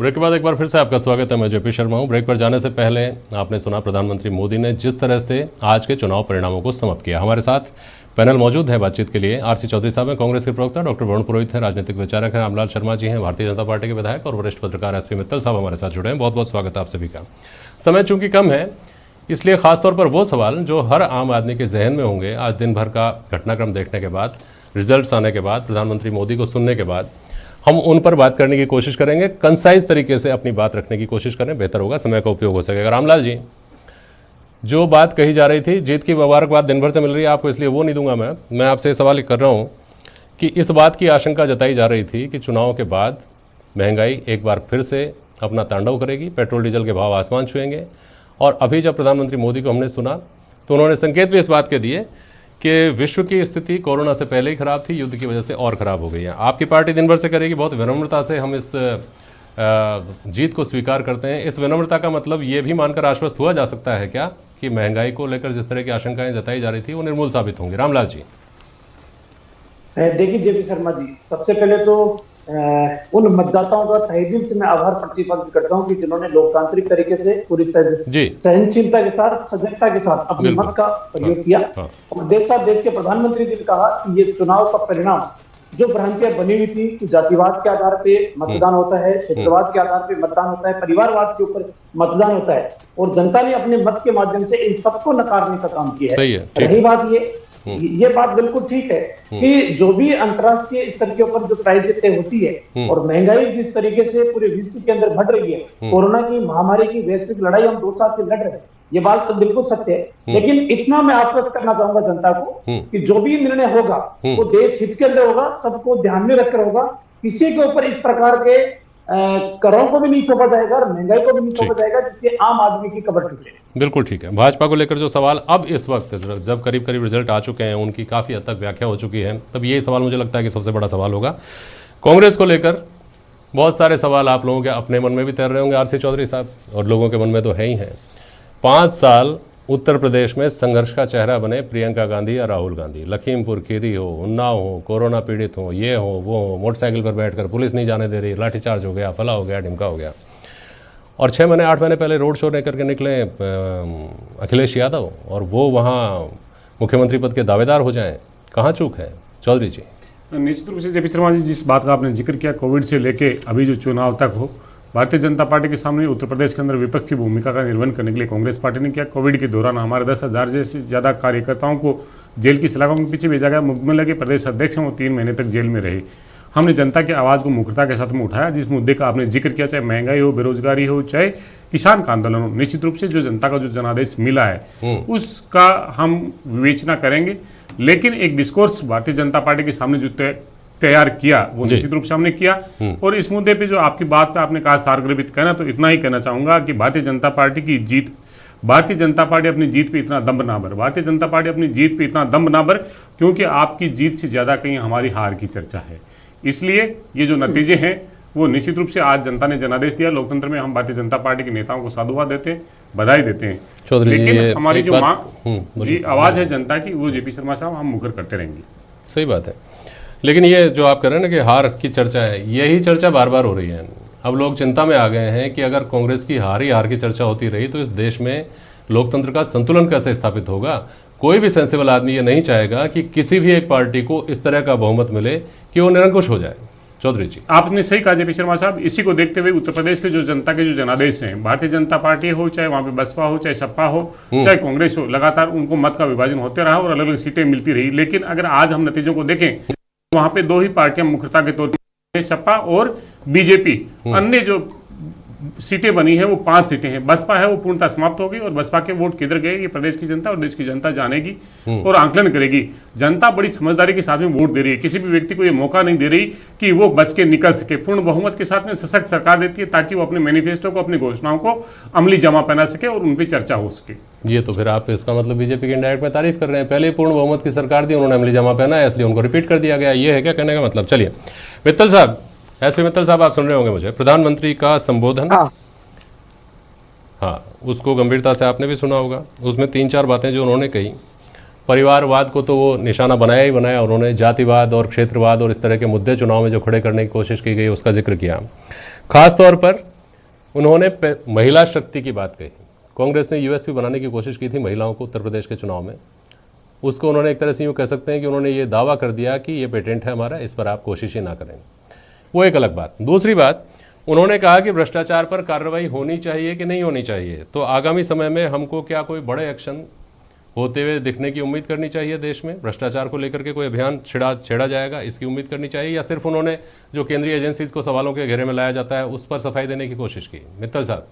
Break के बाद एक बार फिर से आपका स्वागत है। मैं जेपी शर्मा हूं। ब्रेक पर जाने से पहले आपने सुना प्रधानमंत्री मोदी ने जिस तरह से आज के चुनाव परिणामों को समाप्त किया। हमारे साथ पैनल मौजूद है बातचीत के लिए। आरसी चौधरी साहब हैं, कांग्रेस के प्रवक्ता, डॉक्टर वरुण पुरोहित हैं, राजनीतिक विचारक हैं, रामलाल शर्मा जी हैं, भारतीय जनता पार्टी के विधायक, और वरिष्ठ पत्रकार एसपी मित्तल साहब हमारे साथ जुड़े हैं। बहुत बहुत स्वागत है आप सभी का। समय चूंकि कम है, इसलिए खासतौर पर वो सवाल जो हर आम आदमी के जहन में होंगे आज दिन भर का घटनाक्रम देखने के बाद, रिजल्ट्स आने के बाद, प्रधानमंत्री मोदी को सुनने के बाद, हम उन पर बात करने की कोशिश करेंगे। कंसाइज तरीके से अपनी बात रखने की कोशिश करें, बेहतर होगा, समय का उपयोग हो सकेगा। रामलाल जी, जो बात कही जा रही थी, जीत की मुबारकबाद दिन भर से मिल रही है आपको, इसलिए वो नहीं दूंगा मैं आपसे सवाल कर रहा हूँ कि इस बात की आशंका जताई जा रही थी कि चुनाव के बाद महंगाई एक बार फिर से अपना तांडव करेगी, पेट्रोल डीजल के भाव आसमान छुएंगे। और अभी जब प्रधानमंत्री मोदी को हमने सुना तो उन्होंने संकेत भी इस बात के दिए कि विश्व की स्थिति कोरोना से पहले ही खराब थी, युद्ध की वजह से और ख़राब हो गई है। आपकी पार्टी दिन भर से करेगी, बहुत विनम्रता से हम इस जीत को स्वीकार करते हैं। इस विनम्रता का मतलब ये भी मानकर आश्वस्त हुआ जा सकता है क्या कि महंगाई को लेकर जिस तरह की आशंकाएं जताई जा रही थी वो निर्मूल साबित होंगी? रामलाल जी, देखिए जेपी शर्मा जी, सबसे पहले तो उन मतदाताओं का तहे दिल से मैं आभार प्रतिपादित करता हूं कि जिन्होंने लोकतांत्रिक तरीके से पूरी सहनशीलता के साथ, सजगता के साथ अपने मत का प्रयोग किया। और देश के प्रधानमंत्री जी ने कहा कि ये चुनाव का परिणाम जो भ्रांतियां बनी हुई थी कि जातिवाद के आधार पे मतदान होता है, क्षेत्रवाद के आधार पे मतदान होता है, परिवारवाद के ऊपर मतदान होता है, और जनता ने अपने मत के माध्यम से इन सबको नकारने का काम किया है। रही बात ये बात बिल्कुल ठीक है कि जो भी अंतर्राष्ट्रीय स्तर के ऊपर जो प्राइस तय होती है और महंगाई जिस तरीके से पूरे विश्व के अंदर बढ़ रही है, कोरोना की महामारी की वैश्विक लड़ाई हम 2 साल से लड़ रहे हैं, ये बात तो बिल्कुल सत्य है। लेकिन इतना मैं आश्वस्त करना चाहूंगा जनता को कि जो भी निर्णय होगा वो देश हित के अंदर होगा, सबको ध्यान में रखकर होगा। किसी के ऊपर इस प्रकार के करों को भी नहीं थोपा जाएगा और महंगाई को भी नहीं थोपा जाएगा जिससे आम आदमी की कब्र टूटे। बिल्कुल ठीक है। भाजपा को लेकर जो सवाल अब इस वक्त जब करीब करीब रिजल्ट आ चुके हैं, उनकी काफ़ी हद तक व्याख्या हो चुकी है, तब ये सवाल मुझे लगता है कि सबसे बड़ा सवाल होगा। कांग्रेस को लेकर बहुत सारे सवाल आप लोगों के अपने मन में भी तैर रहे होंगे आरसी चौधरी साहब, और लोगों के मन में तो है ही हैं। 5 साल उत्तर प्रदेश में संघर्ष का चेहरा बने प्रियंका गांधी या राहुल गांधी। लखीमपुर खीरी हो, उन्नाव हो, कोरोना पीड़ित हो, ये हो वो हो, मोटरसाइकिल पर बैठकर पुलिस नहीं जाने दे रही, लाठीचार्ज हो गया, फला हो गया, ढिमका हो गया। और 6 महीने 8 महीने पहले रोड शो लेकर के निकले अखिलेश यादव, और वो वहाँ मुख्यमंत्री पद के दावेदार हो जाएं। कहाँ चूक है चौधरी जी? निश्चित रूप से जेपी शर्मा जी, जिस बात का आपने जिक्र किया, कोविड से लेके अभी जो चुनाव तक हो, भारतीय जनता पार्टी के सामने उत्तर प्रदेश के अंदर विपक्ष की भूमिका का निर्वहन करने के लिए कांग्रेस पार्टी ने किया। कोविड के दौरान हमारे 10,000 से ज़्यादा कार्यकर्ताओं को जेल की सलाखों के पीछे भेजा गया। मुकम्मल के प्रदेश अध्यक्ष हैं, वो 3 महीने तक जेल में रहे। हमने जनता की आवाज़ को मुखरता के साथ में उठाया। जिस मुद्दे का आपने जिक्र किया, चाहे महंगाई हो, बेरोजगारी हो, चाहे किसान का आंदोलन हो, निश्चित रूप से जो जनता का जो जनादेश मिला है उसका हम विवेचना करेंगे। लेकिन एक डिस्कोर्स भारतीय जनता पार्टी के सामने जो तैयार किया वो निश्चित रूप से हमने किया। और इस मुद्दे पे जो आपकी बात पे आपने कहा सारगर्भित कहना, तो इतना ही कहना चाहूंगा कि भारतीय जनता पार्टी की जीत, भारतीय जनता पार्टी अपनी जीत पे इतना दम्भ ना भर, भारतीय जनता पार्टी अपनी जीत पे इतना दम्भ ना भर, क्योंकि आपकी जीत से ज्यादा कहीं हमारी हार की चर्चा है। इसलिए ये जो नतीजे हैं वो निश्चित रूप से आज जनता ने जनादेश दिया। लोकतंत्र में हम भारतीय जनता पार्टी के नेताओं को साधुवाद देते हैं, बधाई देते हैं। लेकिन हमारी जो मांग जी आवाज है जनता की, वो जेपी शर्मा साहब हम मुकर करते रहेंगे। सही बात है। लेकिन ये जो आप कह रहे हैं ना कि हार की चर्चा है, यही चर्चा बार बार हो रही है। अब लोग चिंता में आ गए हैं कि अगर कांग्रेस की हार की चर्चा होती रही तो इस देश में लोकतंत्र का संतुलन कैसे स्थापित होगा? कोई भी सेंसिबल आदमी ये नहीं चाहेगा कि किसी भी एक पार्टी को इस तरह का बहुमत मिले कि वो निरंकुश हो जाए। चौधरी जी, आपने सही कहा जेपी शर्मा साहब। इसी को देखते हुए उत्तर प्रदेश के जो जनता के जो जनादेश हैं, भारतीय जनता पार्टी हो, चाहे वहां पे बसपा हो, चाहे सपा हो, चाहे कांग्रेस हो, लगातार उनको मत का विभाजन होते रहा और अलग अलग सीटें मिलती रही। लेकिन अगर आज हम नतीजों को देखें, वहां पे 2 ही पार्टियां मुख्यता के तौर पर, सपा और बीजेपी। अन्य जो सीटें बनी है वो 5 सीटें हैं। बसपा है वो पूर्णतः समाप्त हो गई, और बसपा के वोट किधर गए ये प्रदेश की जनता और देश की जनता जानेगी और आंकलन करेगी। जनता बड़ी समझदारी के साथ में वोट दे रही है, किसी भी व्यक्ति को ये मौका नहीं दे रही कि वो बच के निकल सके। पूर्ण बहुमत के साथ में सशक्त सरकार देती है ताकि वो अपने मैनिफेस्टो को, अपनी घोषणाओं को अमली जमा पहना सके और उन पर चर्चा हो सके। ये तो फिर आप इसका मतलब बीजेपी के इंडायरेक्ट में तारीफ कर रहे हैं। पहले पूर्ण बहुमत की सरकार दी, उन्होंने अमली जमा पहना है, इसलिए उनको रिपीट कर दिया गया। ये है क्या कहने का मतलब? चलिए मित्तल साहब, एसपी मित्तल साहब, आप सुन रहे होंगे मुझे। प्रधानमंत्री का संबोधन, हाँ, उसको गंभीरता से आपने भी सुना होगा। उसमें 3-4 बातें जो उन्होंने कही, परिवारवाद को तो वो निशाना बनाया ही बनाया, उन्होंने जातिवाद और क्षेत्रवाद और इस तरह के मुद्दे चुनाव में जो खड़े करने की कोशिश की गई उसका जिक्र किया। खास तौर पर उन्होंने महिला शक्ति की बात कही। कांग्रेस ने यूएसपी बनाने की कोशिश की थी महिलाओं को उत्तर प्रदेश के चुनाव में, उसको उन्होंने एक तरह से यूँ कह सकते हैं कि उन्होंने ये दावा कर दिया कि ये पेटेंट है हमारा, इस पर आप कोशिश ही ना करें। वो एक अलग बात। दूसरी बात, उन्होंने कहा कि भ्रष्टाचार पर कार्रवाई होनी चाहिए कि नहीं होनी चाहिए। तो आगामी समय में हमको क्या कोई बड़े एक्शन होते हुए दिखने की उम्मीद करनी चाहिए? देश में भ्रष्टाचार को लेकर के कोई अभियान छेड़ा जाएगा, इसकी उम्मीद करनी चाहिए, या सिर्फ उन्होंने जो केंद्रीय एजेंसीज को सवालों के घेरे में लाया जाता है उस पर सफाई देने की कोशिश की? मित्तल साहब।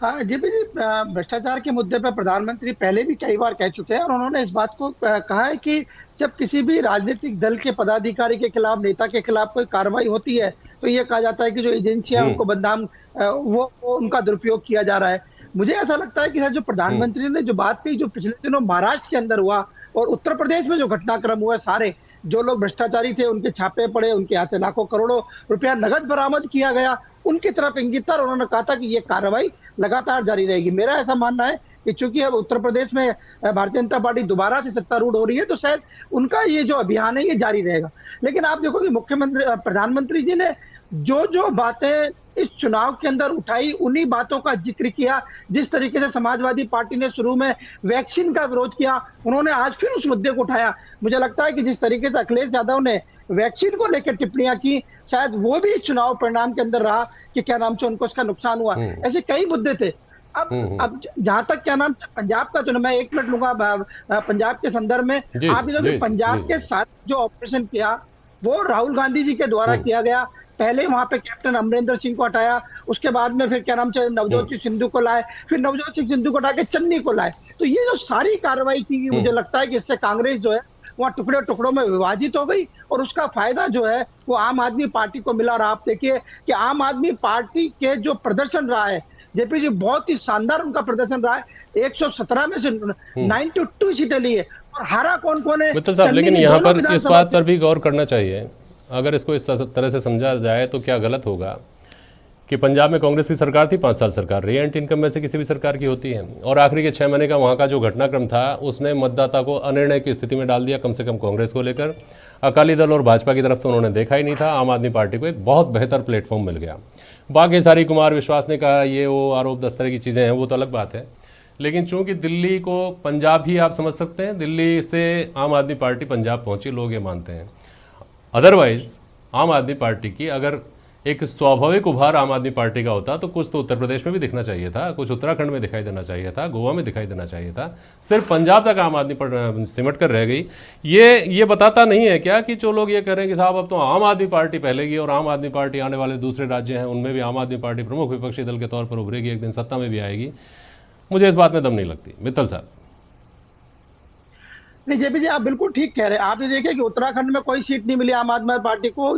हाँ जी जी, भ्रष्टाचार के मुद्दे पर प्रधानमंत्री पहले भी कई बार कह चुके हैं और उन्होंने इस बात को कहा है कि जब किसी भी राजनीतिक दल के पदाधिकारी के खिलाफ, नेता के खिलाफ कोई कार्रवाई होती है तो ये कहा जाता है कि जो एजेंसियां उनको बदनाम, वो उनका दुरुपयोग किया जा रहा है। मुझे ऐसा लगता है कि सर, जो प्रधानमंत्री ने जो बात कही, जो पिछले दिनों महाराष्ट्र के अंदर हुआ और उत्तर प्रदेश में जो घटनाक्रम हुआ, सारे जो लोग भ्रष्टाचारी थे उनके छापे पड़े, उनके यहाँ से लाखों करोड़ों रुपया नगद बरामद किया गया, उनकी तरफ इंगित था और उन्होंने कहा था कि ये कार्रवाई लगातार जारी रहेगी। मेरा ऐसा मानना है कि चूंकि अब उत्तर प्रदेश में भारतीय जनता पार्टी दोबारा से सत्तारूढ़ हो रही है तो शायद उनका ये जो अभियान है ये जारी रहेगा। लेकिन आप देखो कि प्रधानमंत्री जी ने जो जो बातें इस चुनाव के अंदर उठाई, उन्हीं बातों का जिक्र किया। जिस तरीके से समाजवादी पार्टी ने शुरू में वैक्सीन का विरोध किया, उन्होंने आज फिर उस मुद्दे को उठाया। मुझे लगता है कि जिस तरीके से अखिलेश यादव ने वैक्सीन को लेकर टिप्पणियां की, शायद वो भी चुनाव परिणाम के अंदर रहा कि क्या नाम से उनको इसका नुकसान हुआ। ऐसे कई मुद्दे थे। अब जहां तक क्या नाम पंजाब का, तो मैं 1 मिनट लूंगा पंजाब के संदर्भ में। आप जो पंजाब के साथ जो ऑपरेशन किया वो राहुल गांधी जी के द्वारा किया गया। पहले वहां पे कैप्टन अमरिंदर सिंह को हटाया, उसके बाद में फिर क्या नाम से नवजोत सिंह सिद्धू को लाए, फिर नवजोत सिंह सिद्धू को हटा के चन्नी को लाए। तो ये जो सारी कार्रवाई की, मुझे लगता है कि इससे कांग्रेस जो है वहाँ टुकड़े टुकड़ों में विभाजित हो गई और उसका फायदा जो है वो आम आदमी पार्टी को मिला। और आप देखिए कि आम आदमी पार्टी के जो प्रदर्शन रहा है, जेपी जी बहुत ही शानदार उनका प्रदर्शन रहा है। 117 में से 92 सीटें ली है और हारा कौन कौन है? मित्तल साहब, लेकिन यहाँ पर इस बात पर भी गौर करना चाहिए। अगर इसको इस तरह से समझा जाए तो क्या गलत होगा कि पंजाब में कांग्रेस की सरकार थी, 5 साल सरकार रही है, एंटी इनकम में से किसी भी सरकार की होती है, और आखिरी के 6 महीने का वहाँ का जो घटनाक्रम था उसने मतदाता को अनिर्णय की स्थिति में डाल दिया, कम से कम कांग्रेस को लेकर। अकाली दल और भाजपा की तरफ तो उन्होंने देखा ही नहीं था। आम आदमी पार्टी को एक बहुत बेहतर प्लेटफॉर्म मिल गया। बाकी सारी कुमार विश्वास ने कहा ये वो आरोप 10 तरह की चीज़ें हैं, वो तो अलग बात है। लेकिन चूंकि दिल्ली को पंजाब ही आप समझ सकते हैं, दिल्ली से आम आदमी पार्टी पंजाब पहुंची, लोग ये मानते हैं। अदरवाइज आम आदमी पार्टी की अगर एक स्वाभाविक उभार आम आदमी पार्टी का होता तो कुछ तो उत्तर प्रदेश में भी दिखना चाहिए था, कुछ उत्तराखंड में दिखाई देना चाहिए था, गोवा में दिखाई देना चाहिए था। सिर्फ पंजाब तक आम आदमी सिमट कर रह गई। ये बताता नहीं है क्या कि जो लोग ये कह रहे हैं कि साहब अब तो आम आदमी पार्टी पहलेगी और आम आदमी पार्टी आने वाले दूसरे राज्य हैं उनमें भी आम आदमी पार्टी प्रमुख विपक्षी दल के तौर पर उभरेगी, एक दिन सत्ता में भी आएगी। मुझे इस बात में दम नहीं लगती। मित्तल साहब। नहीं जेपी जी, आप बिल्कुल ठीक कह रहे हैं। आपने देखा कि उत्तराखंड में कोई सीट नहीं मिली आम आदमी पार्टी को,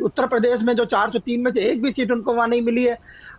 उत्तर प्रदेश में जो 403 में से एक भी सीट उनको वहां नहीं मिली है।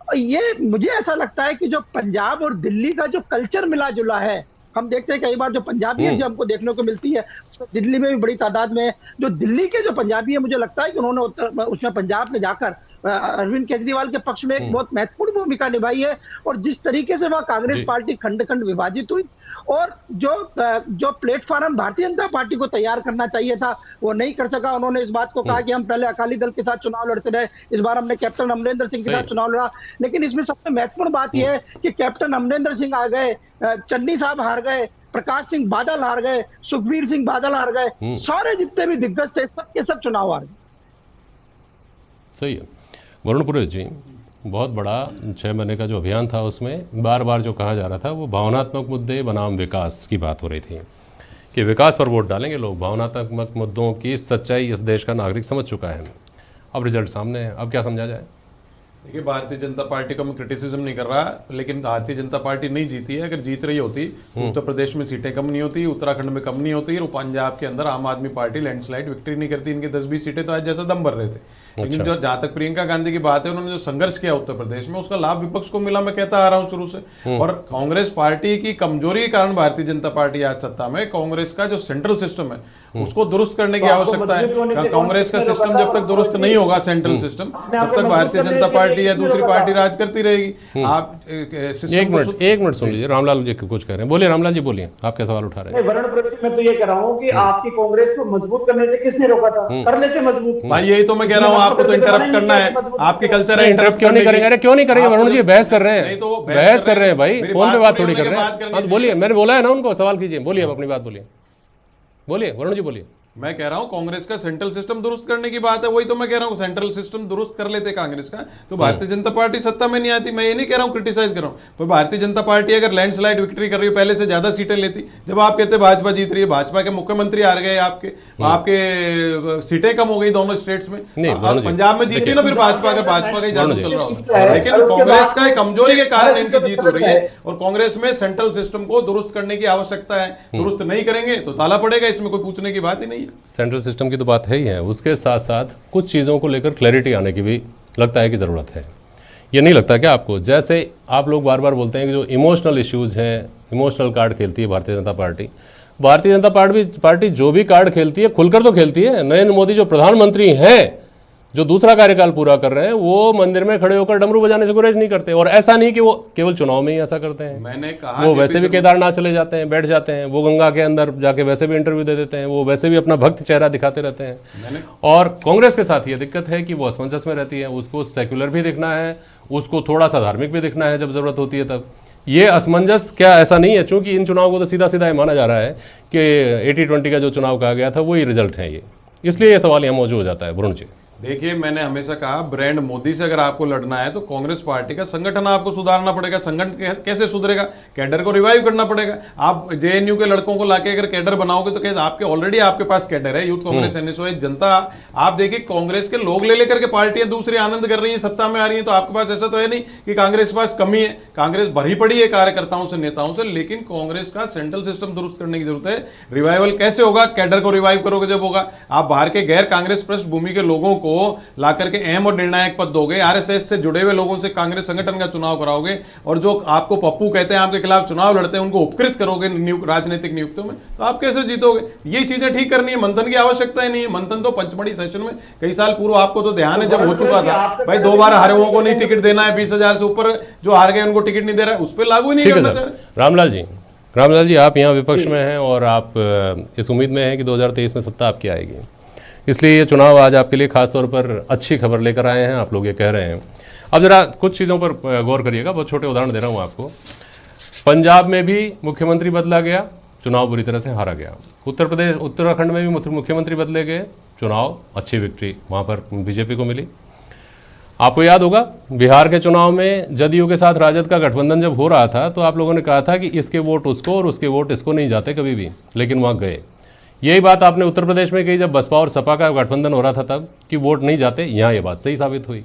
और ये मुझे ऐसा लगता है कि जो पंजाब और दिल्ली का जो कल्चर मिला जुला है, हम देखते हैं कई बार जो पंजाबी है जो हमको देखने को मिलती है दिल्ली में भी बड़ी तादाद में। जो दिल्ली के जो पंजाबी है, मुझे लगता है कि उन्होंने उसमें पंजाब में जाकर अरविंद केजरीवाल के पक्ष में एक बहुत महत्वपूर्ण भूमिका निभाई है। और जिस तरीके से वहाँ कांग्रेस पार्टी खंड खंड विभाजित हुई और जो प्लेटफॉर्म भारतीय जनता पार्टी को तैयार करना चाहिए था वो नहीं कर सका। उन्होंने इस बात को कहा कि हम पहले अकाली दल के साथ चुनाव लड़ते रहे, इस बार हमने कैप्टन अमरिंदर सिंह के साथ चुनाव लड़ा। लेकिन इसमें सबसे महत्वपूर्ण बात यह है कि कैप्टन अमरिंदर सिंह आ गए, चन्नी साहब हार गए, प्रकाश सिंह बादल हार गए, सुखबीर सिंह बादल हार गए, सारे जितने भी दिग्गज थे सबके सब चुनाव हार गए। सही है। वरुण पुरोहित जी, बहुत बड़ा 6 महीने का जो अभियान था उसमें बार बार जो कहा जा रहा था वो भावनात्मक मुद्दे बनाम विकास की बात हो रही थी कि विकास पर वोट डालेंगे लोग। भावनात्मक मुद्दों की सच्चाई इस देश का नागरिक समझ चुका है। अब रिजल्ट सामने है, अब क्या समझा जाए? देखिए, भारतीय जनता पार्टी का मैं क्रिटिसिज्म नहीं कर रहा, लेकिन भारतीय जनता पार्टी नहीं जीती है। अगर जीत रही होती तो उत्तर प्रदेश में सीटें कम नहीं होती, उत्तराखंड में कम नहीं होती और पंजाब के अंदर आम आदमी पार्टी लैंडस्लाइड विक्ट्री नहीं करती। इनके 10-20 सीटें तो आज जैसा दम भर रहे थे। लेकिन जो जहां तक प्रियंका गांधी की बात है, उन्होंने जो संघर्ष किया उत्तर प्रदेश में उसका लाभ विपक्ष को मिला, मैं कहता आ रहा हूं शुरू से। और कांग्रेस पार्टी की कमजोरी के कारण भारतीय जनता पार्टी आज सत्ता में। कांग्रेस का जो सेंट्रल सिस्टम है उसको दुरुस्त करने की आवश्यकता है। कांग्रेस का सिस्टम जब तक दुरुस्त नहीं होगा, सेंट्रल सिस्टम, तब तक भारतीय जनता पार्टी या दूसरी पार्टी राज करती रहेगी। आप एक मिनट सुन लीजिए, रामलाल जी कुछ कह रहे हैं। बोलिए रामलाल जी, बोलिए, आप क्या सवाल उठा रहे हैं? वरुण मैं तो ये कह रहा हूँ कि आपकी कांग्रेस को मजबूत करने से किसने रोका था? कर लेते मजबूत। भाई यही तो मैं कह रहा हूँ, आपको तो इंटरप्ट करना है, आपकी कल्चर है इंटरप्ट क्यों नहीं करेंगे? अरे क्यों नहीं करेंगे वरुण जी, बहस कर रहे नहीं हैं, तो बहस कर रहे हैं भाई, मेरी फोन पे बात थोड़ी कर करने रहे के बाद हैं। हाँ, बोलिए, मैंने बोला है ना उनको, सवाल कीजिए, बोलिए, अपनी बात बोलिए, बोलिए वरुण जी बोलिए। मैं कह रहा हूं कांग्रेस का सेंट्रल सिस्टम दुरुस्त करने की बात है, वही तो मैं कह रहा हूं, सेंट्रल सिस्टम दुरुस्त कर लेते कांग्रेस का तो भारतीय जनता पार्टी सत्ता में नहीं आती। मैं ये नहीं कह रहा हूं, क्रिटिसाइज कर रहा हूं, पर भारतीय जनता पार्टी अगर लैंडस्लाइड विक्ट्री कर रही है, पहले से ज्यादा सीटें लेती। जब आप कहते भाजपा जीत रही है, भाजपा के मुख्यमंत्री हार गए, आपके सीटें कम हो गई दोनों स्टेट्स में। पंजाब में जीती ना फिर भाजपा का ही जादू चल रहा होता, लेकिन कांग्रेस का कमजोरी के कारण इनकी जीत हो रही है। और कांग्रेस में सेंट्रल सिस्टम को दुरुस्त करने की आवश्यकता है, दुरुस्त नहीं करेंगे तो ताला पड़ेगा, इसमें कोई पूछने की बात ही नहीं है। सेंट्रल सिस्टम की तो बात है ही है, उसके साथ साथ कुछ चीज़ों को लेकर क्लैरिटी आने की भी लगता है कि ज़रूरत है। ये नहीं लगता क्या आपको? जैसे आप लोग बार बार बोलते हैं कि जो इमोशनल इश्यूज़ हैं, इमोशनल कार्ड खेलती है भारतीय जनता पार्टी। भारतीय जनता पार्टी जो भी कार्ड खेलती है खुलकर तो खेलती है। नरेंद्र मोदी जो प्रधानमंत्री हैं, जो दूसरा कार्यकाल पूरा कर रहे हैं, वो मंदिर में खड़े होकर डमरू बजाने से गुरेज नहीं करते। और ऐसा नहीं कि वो केवल चुनाव में ही ऐसा करते हैं, मैंने कहा वो वैसे भी केदारनाथ चले जाते हैं, बैठ जाते हैं, वो गंगा के अंदर जाके वैसे भी इंटरव्यू दे देते हैं, वो वैसे भी अपना भक्त चेहरा दिखाते रहते हैं। और कांग्रेस के साथ ये दिक्कत है कि वो असमंजस में रहती है, उसको सेक्युलर भी दिखना है, उसको थोड़ा सा धार्मिक भी दिखना है जब जरूरत होती है तब। ये असमंजस क्या ऐसा नहीं है, चूंकि इन चुनाव को तो सीधा सीधा माना जा रहा है कि 80-20 का जो चुनाव कहा गया था वही रिजल्ट है ये, इसलिए ये सवाल यहाँ मौजूद हो जाता है। वरुण जी देखिए, मैंने हमेशा कहा ब्रांड मोदी से अगर आपको लड़ना है तो कांग्रेस पार्टी का संगठन आपको सुधारना पड़ेगा। संगठन कैसे सुधरेगा? कैडर को रिवाइव करना पड़ेगा। आप जेएनयू के लड़कों को लाके अगर कैडर बनाओगे तो कैसे? आपके ऑलरेडी आपके पास कैडर है, यूथ कांग्रेस, एनएसओ, जनता। आप देखिए कांग्रेस के लोग ले लेकर के पार्टियां दूसरी आनंद कर रही है, सत्ता में आ रही है, तो आपके पास ऐसा तो है नहीं कि कांग्रेस के पास कमी है। कांग्रेस भरी पड़ी है कार्यकर्ताओं से, नेताओं से, लेकिन कांग्रेस का सेंट्रल सिस्टम दुरुस्त करने की जरूरत है। रिवाइवल कैसे होगा? कैडर को रिवाइव करोगे जब होगा। आप बाहर के गैर कांग्रेस पृष्ठभूमि के लोगों को लाकर के अहम और निर्णायक पद दोगे, आरएसएस से जुड़े हुए लोगों से कांग्रेस संगठन का चुनाव कराओगे, और जो आपको पप्पू कहते हैं आपके खिलाफ चुनाव लड़ते हैं उनको उपकृत करोगे राजनीतिक नियुक्तियों में, तो आप कैसे जीतोगे? ये चीजें ठीक करनी है, मंथन की आवश्यकता ही नहीं है। मंथन तो पंचमढ़ी सेशन में कई साल पूर्व, आपको तो ध्यान है, जब हो चुका था भाई 2 बार हारे हुओं को नहीं टिकट देना है, 20,000 से ऊपर जो हार गए उनको टिकट नहीं दे रहा है, उस पर लागू ही नहीं करना चाह रहे। रामलाल जी आप यहाँ विपक्ष में हैं और आप इस उम्मीद में हैं कि 2023 में सत्ता आपकी आएगी, इसलिए ये चुनाव आज आपके लिए खास तौर पर अच्छी खबर लेकर आए हैं, आप लोग ये कह रहे हैं। अब जरा कुछ चीज़ों पर गौर करिएगा, बहुत छोटे उदाहरण दे रहा हूँ आपको। पंजाब में भी मुख्यमंत्री बदला गया, चुनाव बुरी तरह से हारा गया। उत्तराखंड में भी मुख्यमंत्री बदले गए, चुनाव अच्छी विक्ट्री वहाँ पर बीजेपी को मिली। आपको याद होगा बिहार के चुनाव में जदयू के साथ राजद का गठबंधन जब हो रहा था तो आप लोगों ने कहा था कि इसके वोट उसको और उसके वोट इसको नहीं जाते कभी भी, लेकिन वहाँ गए। यही बात आपने उत्तर प्रदेश में कही जब बसपा और सपा का गठबंधन हो रहा था तब, कि वोट नहीं जाते, यहाँ ये बात सही साबित हुई।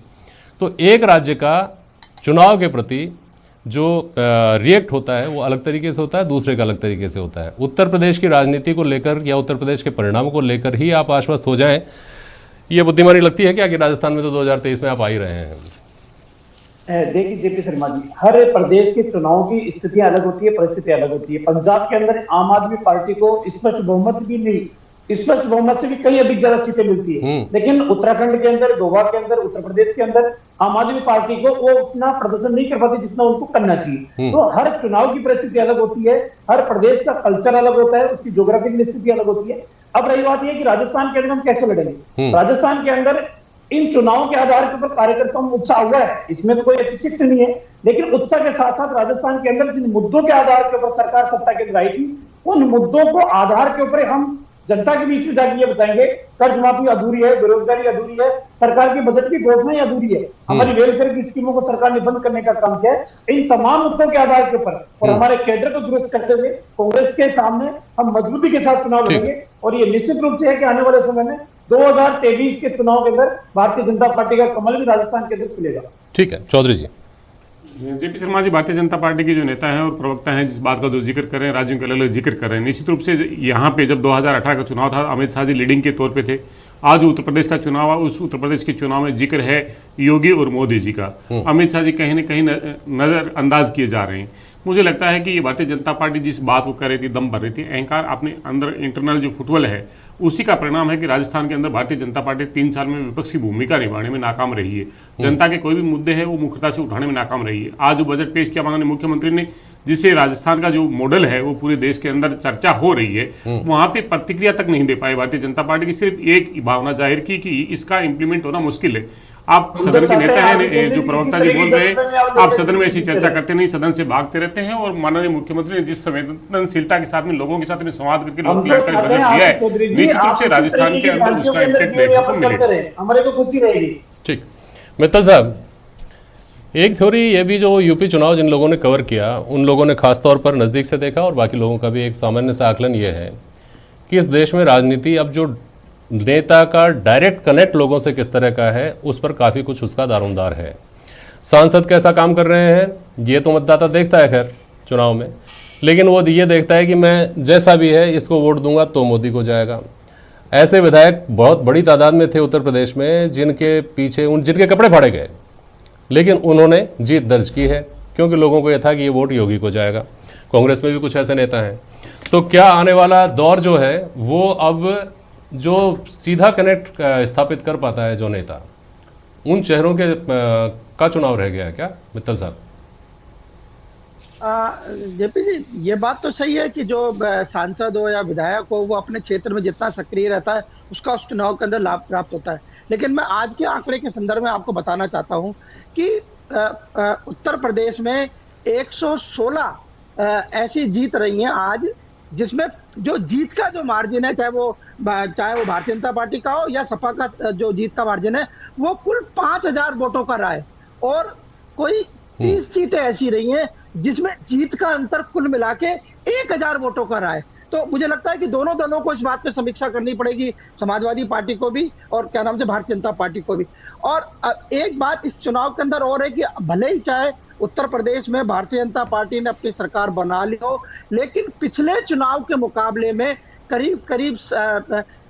तो एक राज्य का चुनाव के प्रति जो रिएक्ट होता है वो अलग तरीके से होता है, दूसरे का अलग तरीके से होता है। उत्तर प्रदेश की राजनीति को लेकर या उत्तर प्रदेश के परिणामों को लेकर ही आप आश्वस्त हो जाएं, ये बुद्धिमानी लगती है क्या कि राजस्थान में तो 2023 में आप आ ही रहे हैं? देखिए जेपी शर्मा जी, हर प्रदेश के चुनाव की स्थितियां अलग होती है, परिस्थिति अलग होती है। पंजाब के अंदर आम आदमी पार्टी को स्पष्ट बहुमत भी नहीं, स्पष्ट बहुमत से भी कहीं अधिक ज्यादा सीटें मिलती है, लेकिन उत्तराखंड के अंदर, गोवा के अंदर, उत्तर प्रदेश के अंदर आम आदमी पार्टी को वो उतना प्रदर्शन नहीं कर पाती जितना उनको करना चाहिए। तो हर चुनाव की परिस्थिति अलग होती है, हर प्रदेश का कल्चर अलग होता है, उसकी ज्योग्राफिकल स्थिति अलग होती है। अब रही बात यह कि राजस्थान के अंदर हम कैसे लड़ेंगे? राजस्थान के अंदर इन चुनावों के आधार के ऊपर कार्यकर्ताओं में उत्साह हुआ है, इसमें तो कोई अतिशिष्ट नहीं है, लेकिन उत्साह के साथ साथ राजस्थान के अंदर जिन मुद्दों के आधार के ऊपर सरकार सत्ता के अंदर आई थी, उन मुद्दों को आधार के ऊपर हम जनता के बीच में जाके ये बताएंगे कर्ज माफी अधूरी है, बेरोजगारी अधूरी है, सरकार की बजट की घोषणाएं अधूरी है, हमारी वेलफेयर की स्कीमों को सरकार ने बंद करने का काम किया है। इन तमाम मुद्दों के आधार के ऊपर और हमारे कैडर को दुरुस्त करते हुए कांग्रेस के सामने हम मजबूती के साथ चुनाव लड़ेंगे, और ये निश्चित रूप से है कि आने वाले समय में 2023 के चुनाव के अंदर भारतीय जनता पार्टी का कमल भी राजस्थान के अंदर खुलेगा। ठीक है चौधरी जी। जेपी शर्मा जी, भारतीय जनता पार्टी के जो नेता हैं और प्रवक्ता हैं, जिस बात का जो जिक्र कर रहे हैं, राज्यों के अलग अलग जिक्र कर रहे हैं, निश्चित रूप से यहाँ पे जब 2018 का चुनाव था, अमित शाह जी लीडिंग के तौर पे थे। आज उत्तर प्रदेश का चुनाव है, उस उत्तर प्रदेश के चुनाव में जिक्र है योगी और मोदी जी का। अमित शाह जी कहीं ना कहीं नजरअंदाज किए जा रहे हैं। मुझे लगता है कि ये भारतीय जनता पार्टी जिस बात को कर रही थी, दम भर रही थी, अहंकार अपने अंदर इंटरनल जो फुटबॉल है उसी का परिणाम है कि राजस्थान के अंदर भारतीय जनता पार्टी 3 साल में विपक्ष की भूमिका निभाने में नाकाम रही है। जनता के कोई भी मुद्दे हैं वो मुख्यता से उठाने में नाकाम रही है। आज जो बजट पेश किया माननीय मुख्यमंत्री ने, जिससे राजस्थान का जो मॉडल है वो पूरे देश के अंदर चर्चा हो रही है, वहां पे प्रतिक्रिया तक नहीं दे पाई भारतीय जनता पार्टी की। सिर्फ एक भावना जाहिर की कि इसका इंप्लीमेंट होना मुश्किल है। आप सदन के नेता हैं, जो प्रवक्ता जी बोल रहे हैं, आप सदन में ऐसी चर्चा करते नहीं, सदन से भागते रहते हैं। और माननीय मुख्यमंत्री ने जिस संवेदनशीलता के साथ में लोगों के साथ में संवाद करके लोक कल्याणकारी बजट दिया है, निश्चित रूप से राजस्थान के अंदर उसका इम्पैक्ट देखने को मिलेगा। हमारे को खुशी रहेगी। ठीक, मित्तल साहब, एक थ्योरी ये भी जो यूपी चुनाव जिन लोगों ने कवर किया उन लोगों ने खासतौर पर नज़दीक से देखा, और बाकी लोगों का भी एक सामान्य सा आकलन ये है कि इस देश में राजनीति अब जो नेता का डायरेक्ट कनेक्ट लोगों से किस तरह का है उस पर काफ़ी कुछ उसका दारोमदार है। सांसद कैसा काम कर रहे हैं ये तो मतदाता देखता है खैर चुनाव में, लेकिन वो ये देखता है कि मैं जैसा भी है इसको वोट दूंगा तो मोदी को जाएगा। ऐसे विधायक बहुत बड़ी तादाद में थे उत्तर प्रदेश में जिनके पीछे जिनके कपड़े फाड़े गए, लेकिन उन्होंने जीत दर्ज की है क्योंकि लोगों को यह था कि ये वोट योगी को जाएगा। कांग्रेस में भी कुछ ऐसे नेता हैं। तो क्या आने वाला दौर जो है वो अब जो सीधा कनेक्ट स्थापित कर पाता है जो नेता, उन चेहरों के का चुनाव रह गया है क्या मित्तल साहब? जेपी जी, ये बात तो सही है कि जो सांसद हो या विधायक हो वो अपने क्षेत्र में जितना सक्रिय रहता है उसका उस चुनाव के अंदर लाभ प्राप्त होता है। लेकिन मैं आज के आंकड़े के संदर्भ में आपको बताना चाहता हूं कि उत्तर प्रदेश में 116 ऐसी जीत रही हैं आज, जिसमें जो जीत का जो मार्जिन है, चाहे वो भारतीय जनता पार्टी का हो या सपा का, जो जीत का मार्जिन है वो कुल 5000 वोटों का रहा है। और कोई 30 सीटें ऐसी रही हैं जिसमें जीत का अंतर कुल मिला के 1000 वोटों का रहा है। तो मुझे लगता है कि दोनों दलों को इस बात पे समीक्षा करनी पड़ेगी, समाजवादी पार्टी को भी और क्या नाम से भारतीय जनता पार्टी को भी। और एक बात इस चुनाव के अंदर और है कि भले ही चाहे उत्तर प्रदेश में भारतीय जनता पार्टी ने अपनी सरकार बना ली हो, लेकिन पिछले चुनाव के मुकाबले में करीब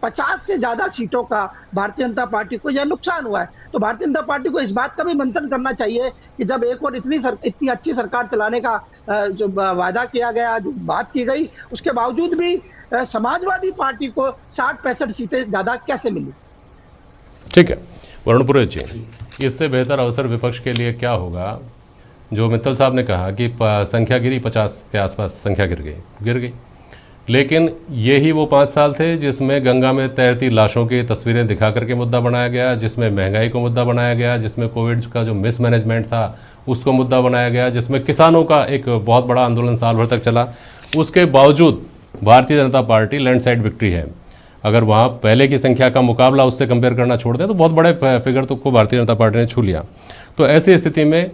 50 से ज्यादा सीटों का भारतीय जनता पार्टी को यह नुकसान हुआ है। तो भारतीय जनता पार्टी को इस बात का भी मंथन करना चाहिए कि जब एक और इतनी अच्छी सरकार चलाने का जो वादा किया गया, जो बात की गई, उसके बावजूद भी समाजवादी पार्टी को 60-65 सीटें ज्यादा कैसे मिली? ठीक है वरुण पुरोहित जी, इससे बेहतर अवसर विपक्ष के लिए क्या होगा? जो मित्तल साहब ने कहा कि संख्या गिरी, 50 के आसपास संख्या गिर गई, लेकिन यही वो 5 साल थे जिसमें गंगा में तैरती लाशों की तस्वीरें दिखा करके मुद्दा बनाया गया, जिसमें महंगाई को मुद्दा बनाया गया, जिसमें कोविड का जो मिसमैनेजमेंट था उसको मुद्दा बनाया गया, जिसमें किसानों का एक बहुत बड़ा आंदोलन साल भर तक चला। उसके बावजूद Bharatiya Janata party landslide victory है। अगर वहाँ पहले की संख्या का मुकाबला उससे कंपेयर करना छोड़ दें तो बहुत बड़े फिगर तो को भारतीय जनता पार्टी ने छू लिया। तो ऐसी स्थिति में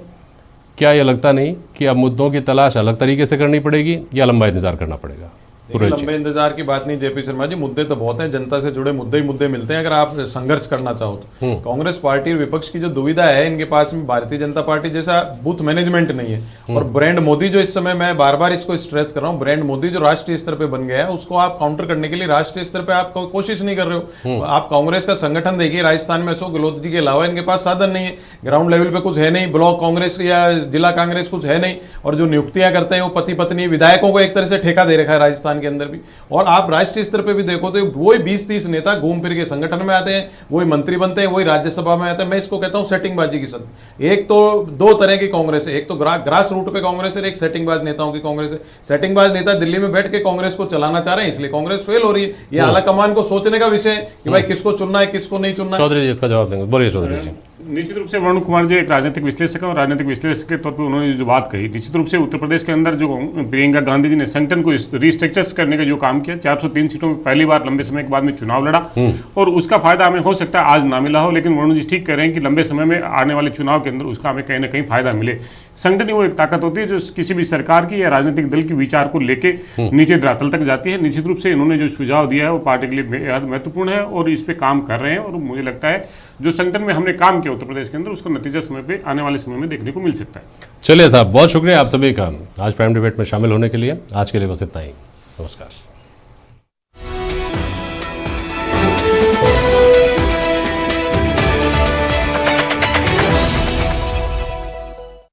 क्या ये लगता नहीं कि अब मुद्दों की तलाश अलग तरीके से करनी पड़ेगी या लंबा इंतजार करना पड़ेगा? लंबे इंतजार की बात नहीं जेपी शर्मा जी, मुद्दे तो बहुत हैं, जनता से जुड़े मुद्दे ही मुद्दे मिलते हैं अगर आप संघर्ष करना चाहो तो। कांग्रेस पार्टी और विपक्ष की जो दुविधा है, इनके पास में भारतीय जनता पार्टी जैसा बूथ मैनेजमेंट नहीं है। और ब्रांड मोदी जो इस समय, मैं बार बार इसको स्ट्रेस कर रहा हूँ, ब्रांड मोदी जो राष्ट्रीय स्तर पर बन गया है उसको आप काउंटर करने के लिए राष्ट्रीय स्तर पर आप कोशिश नहीं कर रहे हो। आप कांग्रेस का संगठन देखिए, राजस्थान में अशोक गहलोत जी के अलावा इनके पास साधन नहीं है, ग्राउंड लेवल पे कुछ है नहीं, ब्लॉक कांग्रेस या जिला कांग्रेस कुछ है नहीं, और जो नियुक्तियां करते हैं वो पति पत्नी विधायकों को एक तरह से ठेका दे रखा है राजस्थान के अंदर भी। और आप राष्ट्रीय स्तर पे भी देखो तो वही 20-30 नेता घूम फिर के संगठन में आते हैं, वही मंत्री बनते हैं, वही राज्यसभा में आते हैं। मैं इसको कहता हूं सेटिंगबाजी की सत्ता। एक तो 2 तरह की कांग्रेस है, एक तो ग्रास रूट पे कांग्रेस है, एक सेटिंगबाज नेताओं की कांग्रेस है। सेटिंगबाज नेता दिल्ली में बैठ के कांग्रेस को चलाना चाह रहे हैं, इसलिए कांग्रेस फेल हो रही है। ये आला कमान को सोचने का विषय है कि भाई किसको चुनना है किसको नहीं चुनना है। चौधरी जी इसका जवाब देंगे, बोलिए चौधरी जी। निश्चित रूप से वरुण कुमार जी एक राजनीतिक विश्लेषक है और राजनीतिक विश्लेषक के तौर पे उन्होंने जो बात कही, निश्चित रूप से उत्तर प्रदेश के अंदर जो प्रियंका गांधी जी ने संगठन को रिस्ट्रक्चर करने का जो काम किया, 403 सीटों में पहली बार लंबे समय के बाद में चुनाव लड़ा, और उसका फायदा हमें हो सकता है आज ना मिला हो, लेकिन वरुण जी ठीक कह रहे हैं कि लंबे समय में आने वाले चुनाव के अंदर उसका हमें कहीं ना कहीं फायदा मिले। संगठन वो एक ताकत होती है जो किसी भी सरकार की या राजनीतिक दल की विचार को लेके नीचे धरातल तक जाती है। निश्चित रूप से इन्होंने जो सुझाव दिया है वो पार्टी के लिए बेहद महत्वपूर्ण है और इस पे काम कर रहे हैं, और मुझे लगता है जो संगठन में हमने काम किया उत्तर प्रदेश के अंदर उसका नतीजा समय पे आने वाले समय में देखने को मिल सकता है। चलिए साहब, बहुत शुक्रिया आप सभी का आज प्राइम डिबेट में शामिल होने के लिए। आज के लिए बस इतना ही, नमस्कार।